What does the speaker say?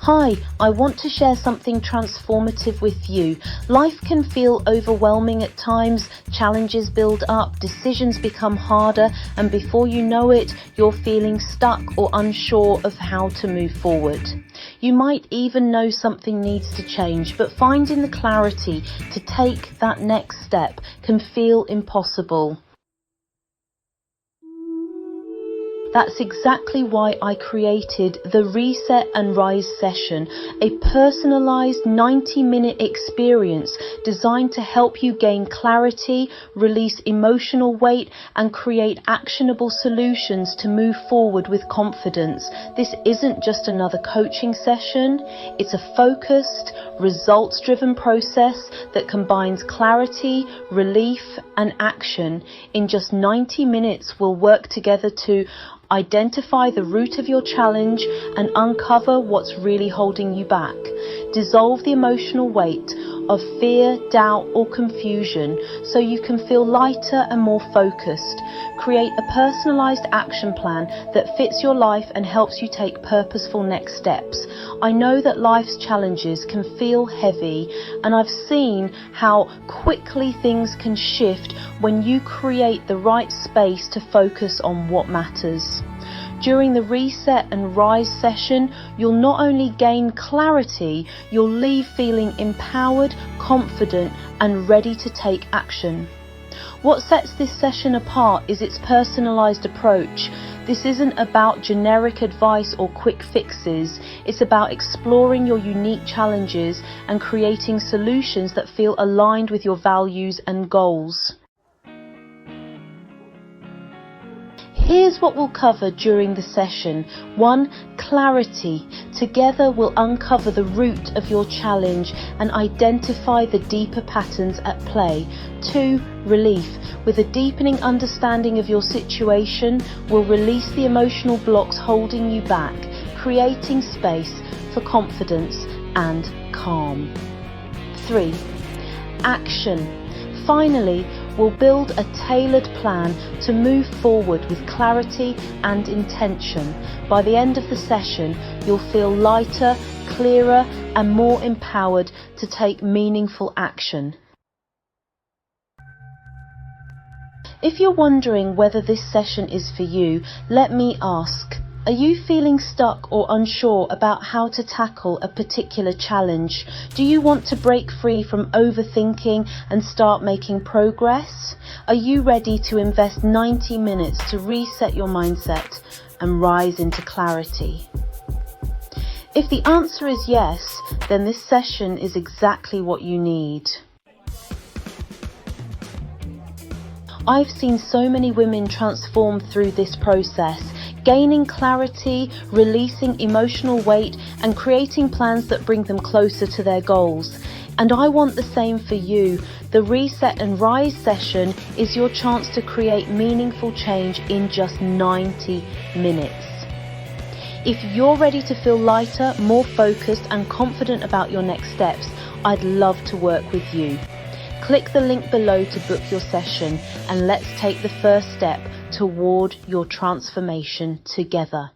Hi, I want to share something transformative with you. Life can feel overwhelming at times, challenges build up, decisions become harder, and before you know it, you're feeling stuck or unsure of how to move forward. You might even know something needs to change, but finding the clarity to take that next step can feel impossible. That's exactly why I created the Reset and Rise session, a personalised 90-minute experience designed to help you gain clarity, release emotional weight, and create actionable solutions to move forward with confidence. This isn't just another coaching session, it's a focused, results-driven process that combines clarity, relief, and action. In just 90 minutes, we'll work together to identify the root of your challenge and uncover what's really holding you back. Dissolve the emotional weight of fear, doubt, or confusion so you can feel lighter and more focused. Create a personalized action plan that fits your life and helps you take purposeful next steps. I know that life's challenges can feel heavy, and I've seen how quickly things can shift when you create the right space to focus on what matters. During the Reset and Rise session, you'll not only gain clarity, you'll leave feeling empowered, confident, and ready to take action. What sets this session apart is its personalised approach. This isn't about generic advice or quick fixes. It's about exploring your unique challenges and creating solutions that feel aligned with your values and goals. Here's what we'll cover during the session. 1. Clarity. Together we'll uncover the root of your challenge and identify the deeper patterns at play. 2. Relief. With a deepening understanding of your situation, we'll release the emotional blocks holding you back, creating space for confidence and calm. 3. Action. Finally, we'll build a tailored plan to move forward with clarity and intention. By the end of the session, you'll feel lighter, clearer, and more empowered to take meaningful action. If you're wondering whether this session is for you, let me ask. Are you feeling stuck or unsure about how to tackle a particular challenge? Do you want to break free from overthinking and start making progress? Are you ready to invest 90 minutes to reset your mindset and rise into clarity? If the answer is yes, then this session is exactly what you need. I've seen so many women transform through this process, gaining clarity, releasing emotional weight, and creating plans that bring them closer to their goals. And I want the same for you. The Reset and Rise session is your chance to create meaningful change in just 90 minutes. If you're ready to feel lighter, more focused, and confident about your next steps, I'd love to work with you. Click the link below to book your session, and let's take the first step toward your transformation together.